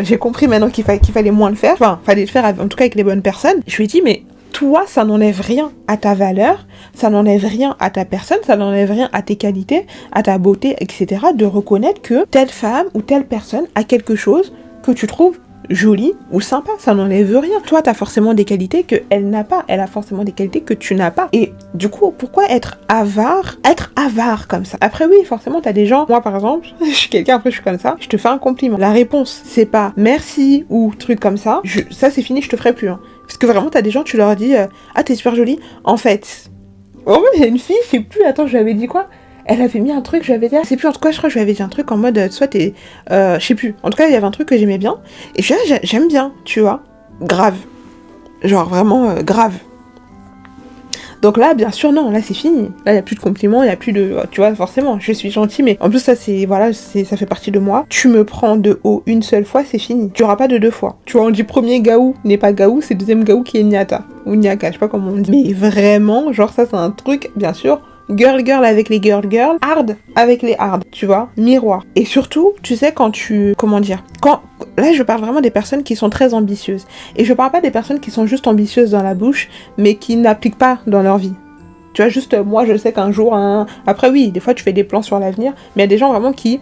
J'ai compris maintenant qu'il fallait moins le faire. Enfin, fallait le faire en tout cas avec les bonnes personnes. Je lui ai dit, mais toi, ça n'enlève rien à ta valeur, ça n'enlève rien à ta personne, ça n'enlève rien à tes qualités, à ta beauté, etc. De reconnaître que telle femme ou telle personne a quelque chose que tu trouves jolie ou sympa, ça n'enlève rien. Toi, t'as forcément des qualités qu'elle n'a pas. Elle a forcément des qualités que tu n'as pas. Et du coup, pourquoi être avare comme ça? Après, oui, forcément, t'as des gens... Moi, par exemple, je suis quelqu'un, après, je suis comme ça. Je te fais un compliment. La réponse, c'est pas merci ou truc comme ça. Ça, c'est fini, je te ferai plus. Hein. Parce que vraiment, t'as des gens, tu leur dis ah, t'es super jolie. En fait... Oh, il y a une fille, je sais plus, attends, je lui avais dit quoi? Elle avait mis un truc, je lui avais dit, c'est plus en tout cas, je crois que je lui avais dit un truc en mode, soit t'es, je sais plus. En tout cas, il y avait un truc que j'aimais bien. Et je suis là, j'aime bien, tu vois. Grave. Genre vraiment grave. Donc là, bien sûr, non, là c'est fini. Là, il n'y a plus de compliments, il n'y a plus de... Tu vois, forcément, je suis gentille, mais en plus, ça, ça fait partie de moi. Tu me prends de haut une seule fois, c'est fini. Tu n'auras pas de 2 fois. Tu vois, on dit premier gaou n'est pas gaou, c'est deuxième gaou qui est niata. Ou niaka, je sais pas comment on dit. Mais vraiment, genre ça, c'est un truc, bien sûr... Girl avec les girl, hard avec les hard, tu vois, miroir. Et surtout, tu sais, là, je parle vraiment des personnes qui sont très ambitieuses. Et je parle pas des personnes qui sont juste ambitieuses dans la bouche, mais qui n'appliquent pas dans leur vie. Tu vois, juste moi je sais qu'un jour, après oui, des fois tu fais des plans sur l'avenir, mais il y a des gens vraiment qui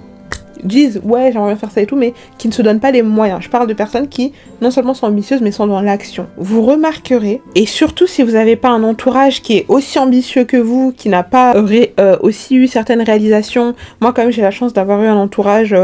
disent ouais j'aimerais bien faire ça et tout, mais qui ne se donnent pas les moyens. Je parle de personnes qui non seulement sont ambitieuses mais sont dans l'action. Vous remarquerez, et surtout si vous n'avez pas un entourage qui est aussi ambitieux que vous, qui n'a pas aussi eu certaines réalisations. Moi quand même j'ai la chance d'avoir eu un entourage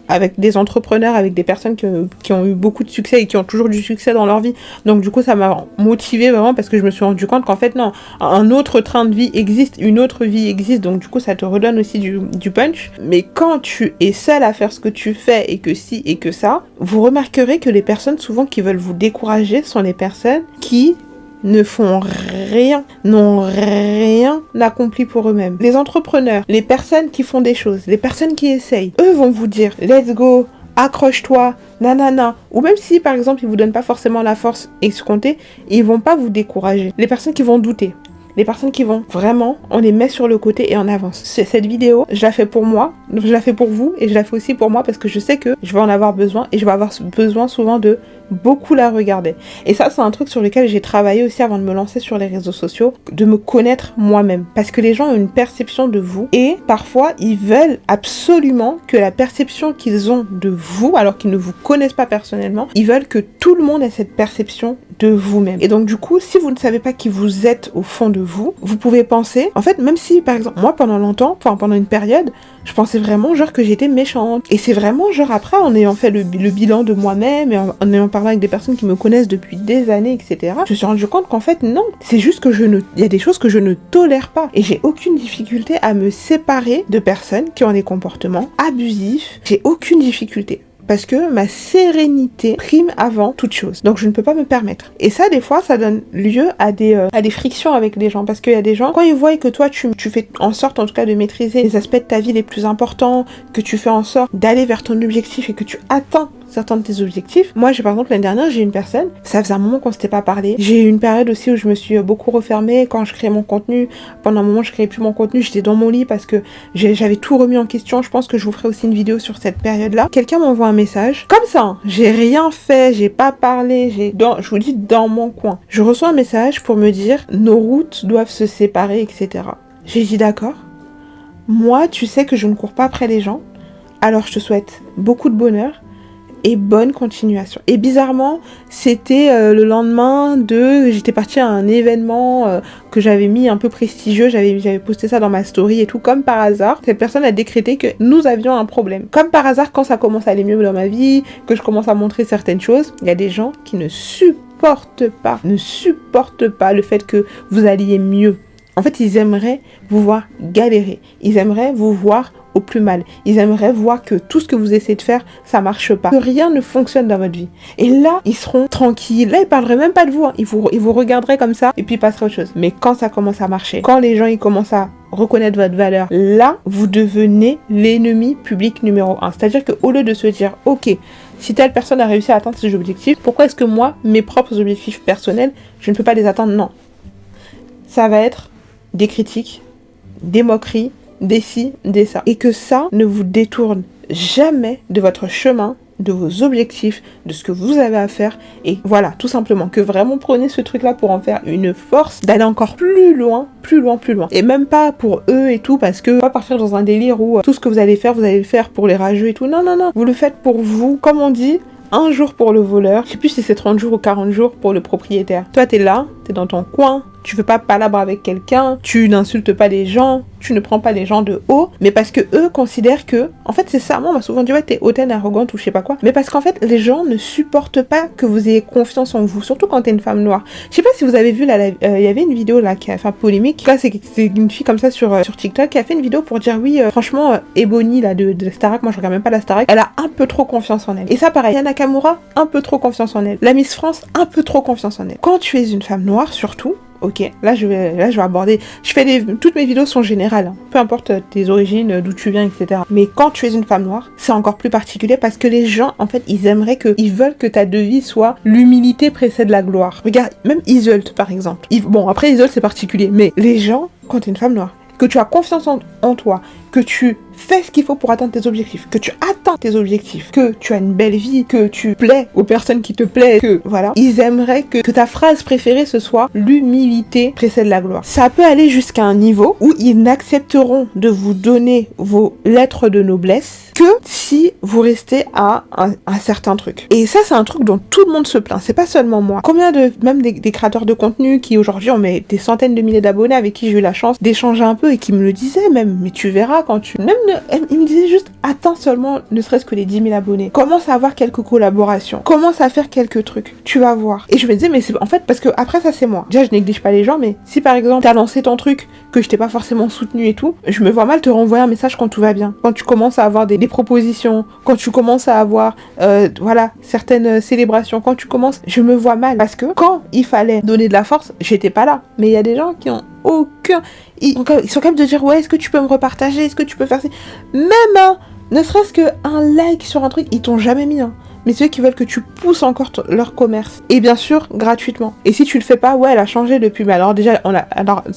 avec des entrepreneurs, avec des personnes qui ont eu beaucoup de succès et qui ont toujours du succès dans leur vie. Donc du coup ça m'a motivée vraiment, parce que je me suis rendu compte qu'en fait non, un autre train de vie existe, une autre vie existe, donc du coup ça te redonne aussi du punch. Mais quand tu es seul à faire ce que tu fais et que si et que ça, vous remarquerez que les personnes souvent qui veulent vous décourager sont les personnes qui ne font rien, n'ont rien accompli pour eux-mêmes. Les entrepreneurs, les personnes qui font des choses, les personnes qui essayent, eux vont vous dire let's go, accroche-toi, nanana. Ou même si par exemple ils vous donnent pas forcément la force escomptée, ils vont pas vous décourager. Les personnes qui vont douter, les personnes qui vont vraiment, on les met sur le côté et on avance. Cette vidéo, je la fais pour moi, je la fais pour vous et je la fais aussi pour moi parce que je sais que je vais en avoir besoin et je vais avoir besoin souvent de beaucoup la regarder. Et ça, c'est un truc sur lequel j'ai travaillé aussi avant de me lancer sur les réseaux sociaux, de me connaître moi-même. Parce que les gens ont une perception de vous et parfois, ils veulent absolument que la perception qu'ils ont de vous, alors qu'ils ne vous connaissent pas personnellement, ils veulent que tout le monde ait cette perception de vous-même. Et donc du coup, si vous ne savez pas qui vous êtes au fond de vous, vous pouvez penser, en fait, même si par exemple, moi pendant longtemps, enfin pendant une période, je pensais vraiment genre que j'étais méchante. Et c'est vraiment genre après, en ayant fait le bilan de moi-même et en ayant parlé avec des personnes qui me connaissent depuis des années, etc., je me suis rendu compte qu'en fait non, c'est juste que il y a des choses que je ne tolère pas. Et j'ai aucune difficulté à me séparer de personnes qui ont des comportements abusifs. J'ai aucune difficulté. Parce que ma sérénité prime avant toute chose. Donc je ne peux pas me permettre. Et ça, des fois, ça donne lieu à des frictions avec les gens. Parce qu'il y a des gens, quand ils voient que toi, tu fais en sorte, en tout cas, de maîtriser les aspects de ta vie les plus importants, que tu fais en sorte d'aller vers ton objectif et que tu atteins certains de tes objectifs. Moi, par exemple, l'année dernière, j'ai une personne, ça faisait un moment qu'on s'était pas parlé. J'ai eu une période aussi où je me suis beaucoup refermée quand je créais mon contenu. Pendant un moment, je créais plus mon contenu, j'étais dans mon lit parce que j'avais tout remis en question. Je pense que je vous ferai aussi une vidéo sur cette période-là. Quelqu'un m'envoie un message, comme ça, hein. J'ai rien fait, j'ai pas parlé, je vous dis dans mon coin. Je reçois un message pour me dire, nos routes doivent se séparer, etc. J'ai dit d'accord. Moi, tu sais que je ne cours pas après les gens, alors je te souhaite beaucoup de bonheur et bonne continuation. Et bizarrement, c'était le lendemain j'étais partie à un événement que j'avais mis un peu prestigieux, j'avais posté ça dans ma story et tout, comme par hasard, cette personne a décrété que nous avions un problème. Comme par hasard, quand ça commence à aller mieux dans ma vie, que je commence à montrer certaines choses, il y a des gens qui ne supportent pas le fait que vous alliez mieux. En fait, ils aimeraient vous voir galérer, ils aimeraient vous voir au plus mal. Ils aimeraient voir que tout ce que vous essayez de faire, ça marche pas. Que rien ne fonctionne dans votre vie. Et là, ils seront tranquilles. Là, ils parleraient même pas de vous. Hein. Ils vous regarderaient comme ça et puis ils passeraient à autre chose. Mais quand ça commence à marcher, quand les gens ils commencent à reconnaître votre valeur, là, vous devenez l'ennemi public numéro 1. C'est-à-dire qu'au lieu de se dire, ok, si telle personne a réussi à atteindre ses objectifs, pourquoi est-ce que moi, mes propres objectifs personnels, je ne peux pas les atteindre? Non. Ça va être des critiques, des moqueries, des ci, des ça. Et que ça ne vous détourne jamais de votre chemin, de vos objectifs, de ce que vous avez à faire. Et voilà, tout simplement, que vraiment prenez ce truc-là pour en faire une force, d'aller encore plus loin, plus loin, plus loin. Et même pas pour eux et tout, parce que pas partir dans un délire où tout ce que vous allez le faire pour les rageux et tout. Non, non, non. Vous le faites pour vous. Comme on dit, un jour pour le voleur. Je sais plus si c'est 30 jours ou 40 jours pour le propriétaire. Toi, t'es là, t'es dans ton coin, tu veux pas palabre avec quelqu'un, tu n'insultes pas les gens, tu ne prends pas les gens de haut, mais parce que eux considèrent que, en fait c'est ça, moi on m'a souvent dit ouais t'es hautaine, arrogante ou je sais pas quoi, mais parce qu'en fait les gens ne supportent pas que vous ayez confiance en vous, surtout quand t'es une femme noire. Je sais pas si vous avez vu là, il y avait une vidéo là qui a fait polémique, là c'est une fille comme ça sur TikTok qui a fait une vidéo pour dire oui franchement Ebony là de la Starac, moi je regarde même pas la Starac, elle a un peu trop confiance en elle. Et ça pareil, Yana Nakamura, un peu trop confiance en elle. La Miss France, un peu trop confiance en elle. Quand tu es une femme noire surtout, ok, là je vais aborder, toutes mes vidéos sont générales, hein. Peu importe tes origines, d'où tu viens, etc. Mais quand tu es une femme noire, c'est encore plus particulier parce que les gens, en fait, ils veulent que ta devise soit l'humilité précède la gloire. Regarde, même Iseult par exemple. Bon, après Iseult c'est particulier, mais les gens, quand tu es une femme noire, que tu as confiance en toi, que tu fais ce qu'il faut pour atteindre tes objectifs, que tu atteins tes objectifs, que tu as une belle vie, que tu plais aux personnes qui te plaisent, que voilà, ils aimeraient que ta phrase préférée ce soit l'humilité précède la gloire. Ça peut aller jusqu'à un niveau où ils n'accepteront de vous donner vos lettres de noblesse que si vous restez à un certain truc. Et ça, c'est un truc dont tout le monde se plaint, c'est pas seulement moi. Combien de, même des créateurs de contenu qui aujourd'hui ont des centaines de milliers d'abonnés avec qui j'ai eu la chance d'échanger un peu et qui me le disaient même, mais tu verras quand tu... Même il me disait juste, attends seulement ne serait-ce que les 10 000 abonnés. Commence à avoir quelques collaborations. Commence à faire quelques trucs. Tu vas voir. Et je me disais, mais c'est en fait, parce que après ça c'est moi. Déjà, je néglige pas les gens, mais si par exemple t'as lancé ton truc, que je t'ai pas forcément soutenu et tout, je me vois mal te renvoyer un message quand tout va bien. Quand tu commences à avoir des propositions, quand tu commences à avoir, voilà, certaines célébrations, quand tu commences, je me vois mal. Parce que quand il fallait donner de la force, j'étais pas là. Mais il y a des gens qui ont aucun... Ils sont capables de dire, ouais, est-ce que tu peux me repartager, est-ce que tu peux faire ça, même, hein, ne serait-ce qu'un like sur un truc, ils t'ont jamais mis, hein. Mais ceux qui veulent que tu pousses encore leur commerce. Et bien sûr, gratuitement. Et si tu le fais pas, ouais, elle a changé depuis. Mais alors déjà,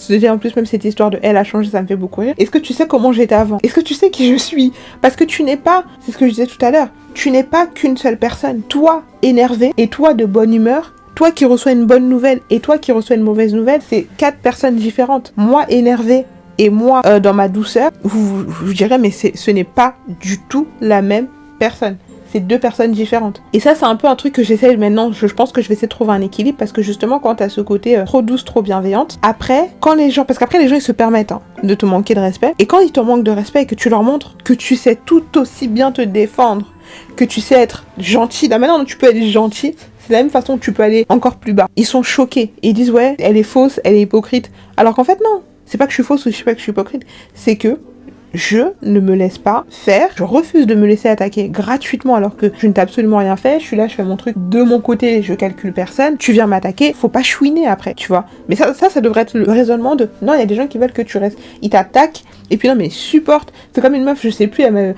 déjà en plus, même cette histoire de elle a changé, ça me fait beaucoup rire. Est-ce que tu sais comment j'étais avant? Est-ce que tu sais qui je suis? Parce que tu n'es pas, c'est ce que je disais tout à l'heure, tu n'es pas qu'une seule personne. Toi, énervé, et toi, de bonne humeur, toi qui reçois une bonne nouvelle, et toi qui reçois une mauvaise nouvelle, c'est 4 personnes différentes. Moi, énervé, et moi, dans ma douceur, vous direz, mais ce n'est pas du tout la même personne. C'est 2 personnes différentes. Et ça, c'est un peu un truc que j'essaie maintenant. Je pense que je vais essayer de trouver un équilibre parce que justement, quand t'as ce côté trop douce, trop bienveillante, après, quand les gens... Parce qu'après, les gens, ils se permettent de te manquer de respect. Et quand ils te manquent de respect et que tu leur montres que tu sais tout aussi bien te défendre, que tu sais être gentil, la manière dont tu peux être gentil, c'est la même façon que tu peux aller encore plus bas. Ils sont choqués. Et ils disent, ouais, elle est fausse, elle est hypocrite. Alors qu'en fait, non. C'est pas que je suis fausse ou je sais pas que je suis hypocrite. C'est que je ne me laisse pas faire, je refuse de me laisser attaquer gratuitement alors que je ne t'ai absolument rien fait, je suis là, je fais mon truc de mon côté, je calcule personne, tu viens m'attaquer, faut pas chouiner après, tu vois. Mais ça devrait être le raisonnement de, non, il y a des gens qui veulent que tu restes, ils t'attaquent, et puis non, mais supporte, c'est comme une meuf, je sais plus, elle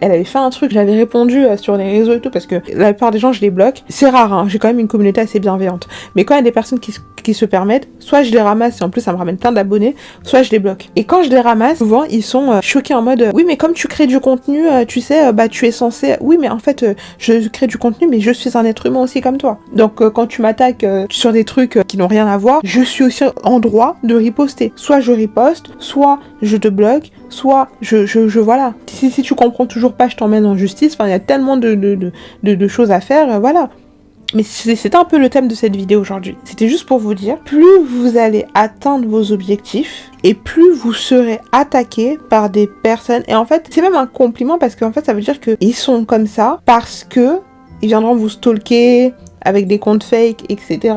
avait fait un truc, j'avais répondu sur les réseaux et tout, parce que la plupart des gens, je les bloque, c'est rare, hein, j'ai quand même une communauté assez bienveillante, mais quand il y a des personnes qui se permettent, soit je les ramasse, et en plus ça me ramène plein d'abonnés, soit je les bloque. Et quand je les ramasse, souvent, ils sont choqués en mode oui mais comme tu crées du contenu tu sais tu es censé oui mais en fait je crée du contenu mais je suis un être humain aussi comme toi donc quand tu m'attaques sur des trucs qui n'ont rien à voir je suis aussi en droit de riposter, soit je riposte, soit je te bloque, soit je voilà, si tu comprends toujours pas je t'emmène en justice, enfin il y a tellement de choses à faire, voilà. Mais c'était un peu le thème de cette vidéo aujourd'hui. C'était juste pour vous dire, plus vous allez atteindre vos objectifs, et plus vous serez attaqué par des personnes. Et en fait, c'est même un compliment parce qu'en fait, ça veut dire qu'ils sont comme ça parce que ils viendront vous stalker avec des comptes fake, etc.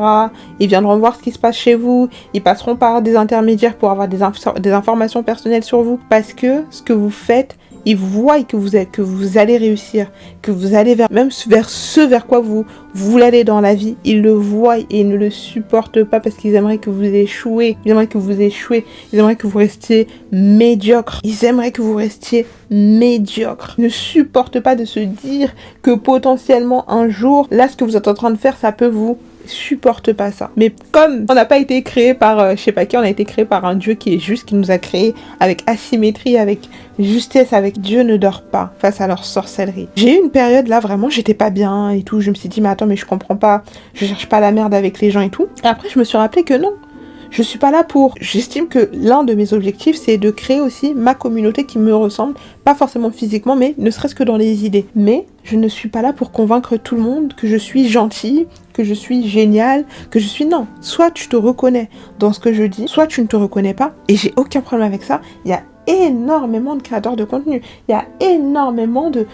Ils viendront voir ce qui se passe chez vous. Ils passeront par des intermédiaires pour avoir des informations personnelles sur vous. Parce que ce que vous faites, ils voient que vous allez réussir, que vous allez vers ce vers quoi vous voulez aller dans la vie. Ils le voient et ils ne le supportent pas parce qu'ils aimeraient que vous échouez. Ils aimeraient que vous échouez. Ils aimeraient que vous restiez médiocre. Ils aimeraient que vous restiez médiocre. Ils ne supportent pas de se dire que potentiellement un jour, là ce que vous êtes en train de faire, ça peut vous... supporte pas ça. Mais comme on n'a pas été créé par je sais pas qui, on a été créé par un Dieu qui est juste, qui nous a créé avec asymétrie, avec justesse, avec Dieu ne dort pas face à leur sorcellerie. J'ai eu une période là vraiment j'étais pas bien et tout, je me suis dit mais attends mais je comprends pas, je cherche pas la merde avec les gens et tout. Et après je me suis rappelé que non, je suis pas là pour... J'estime que l'un de mes objectifs, c'est de créer aussi ma communauté qui me ressemble, pas forcément physiquement, mais ne serait-ce que dans les idées. Mais je ne suis pas là pour convaincre tout le monde que je suis gentille, que je suis géniale, que je suis... Non, soit tu te reconnais dans ce que je dis, soit tu ne te reconnais pas, et j'ai aucun problème avec ça. Il y a énormément de créateurs de contenu, il y a énormément de...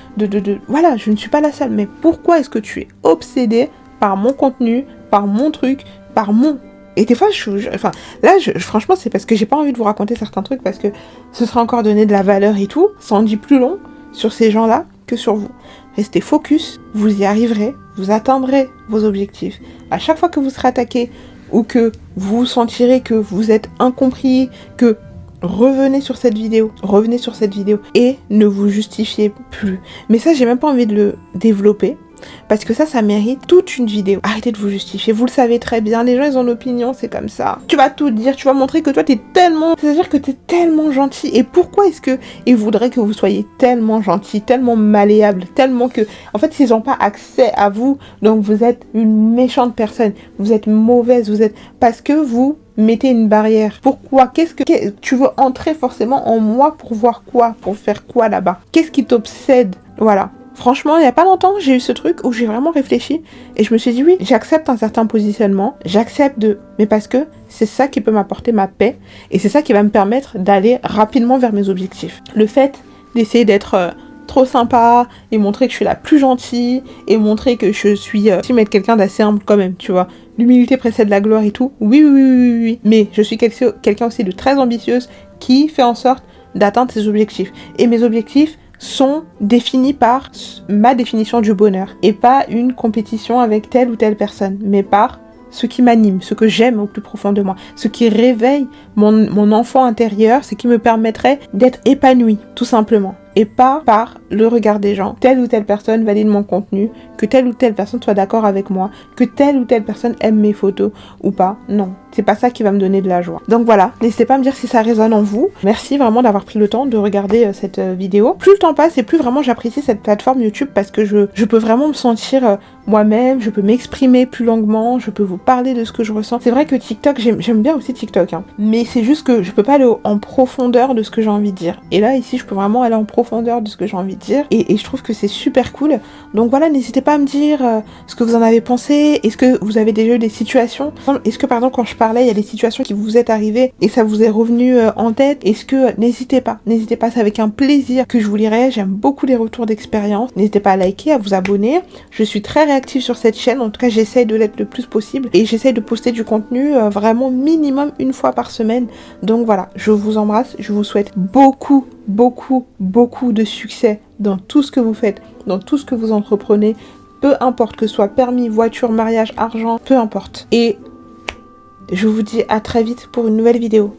Voilà, je ne suis pas la seule, mais pourquoi est-ce que tu es obsédé par mon contenu, par mon truc, par mon... Et des fois, franchement, c'est parce que j'ai pas envie de vous raconter certains trucs parce que ce sera encore donné de la valeur et tout. Ça en dit plus long sur ces gens-là que sur vous. Restez focus, vous y arriverez, vous atteindrez vos objectifs. À chaque fois que vous serez attaqué ou que vous sentirez que vous êtes incompris, que revenez sur cette vidéo et ne vous justifiez plus. Mais ça, j'ai même pas envie de le développer Parce que ça mérite toute une vidéo. Arrêtez de vous justifier, vous le savez très bien, les gens ils ont une opinion, c'est comme ça. Tu vas tout dire, tu vas montrer que toi t'es tellement... C'est-à-dire que t'es tellement gentil. Et pourquoi est-ce que ils voudraient que vous soyez tellement gentil, tellement malléable, tellement que... En fait, ils n'ont pas accès à vous, donc vous êtes une méchante personne, vous êtes mauvaise, vous êtes... Parce que vous... mettez une barrière. Pourquoi? Tu veux entrer forcément en moi pour voir quoi? Pour faire quoi là-bas? Qu'est-ce qui t'obsède? Voilà. Franchement, il n'y a pas longtemps, j'ai eu ce truc où j'ai vraiment réfléchi et je me suis dit oui, j'accepte un certain positionnement, j'accepte de... Mais parce que c'est ça qui peut m'apporter ma paix et c'est ça qui va me permettre d'aller rapidement vers mes objectifs. Le fait d'essayer d'être... trop sympa et montrer que je suis la plus gentille et montrer que je suis être quelqu'un d'assez humble quand même, tu vois. L'humilité précède la gloire et tout. Oui. Mais je suis quelqu'un aussi de très ambitieuse qui fait en sorte d'atteindre ses objectifs. Et mes objectifs sont définis par ma définition du bonheur et pas une compétition avec telle ou telle personne, mais par ce qui m'anime, ce que j'aime au plus profond de moi, ce qui réveille mon enfant intérieur, ce qui me permettrait d'être épanouie, tout simplement. Et pas par le regard des gens. Telle ou telle personne valide mon contenu, que telle ou telle personne soit d'accord avec moi, que telle ou telle personne aime mes photos ou pas. Non, c'est pas ça qui va me donner de la joie. Donc voilà, n'hésitez pas à me dire si ça résonne en vous. Merci vraiment d'avoir pris le temps de regarder cette vidéo. Plus le temps passe et plus vraiment j'apprécie cette plateforme YouTube parce que je peux vraiment me sentir moi-même, je peux m'exprimer plus longuement, je peux vous parler de ce que je ressens. C'est vrai que TikTok, j'aime bien aussi TikTok, hein, mais c'est juste que je peux pas aller en profondeur de ce que j'ai envie de dire. Et là, ici, je peux vraiment aller en profondeur de ce que j'ai envie de dire et je trouve que c'est super cool. Donc voilà, n'hésitez pas à me dire ce que vous en avez pensé. Est-ce que vous avez déjà eu des situations? Est-ce que par exemple quand je parlais, il y a des situations qui vous est arrivées et ça vous est revenu en tête? Est-ce que n'hésitez pas, c'est avec un plaisir que je vous lirai. J'aime beaucoup les retours d'expérience. N'hésitez pas à liker, à vous abonner. Je suis très réactive sur cette chaîne, en tout cas j'essaie de l'être le plus possible et j'essaie de poster du contenu vraiment minimum une fois par semaine. Donc voilà, je vous embrasse, je vous souhaite beaucoup de succès dans tout ce que vous faites, dans tout ce que vous entreprenez, peu importe que ce soit permis, voiture, mariage, argent, peu importe. Et je vous dis à très vite pour une nouvelle vidéo.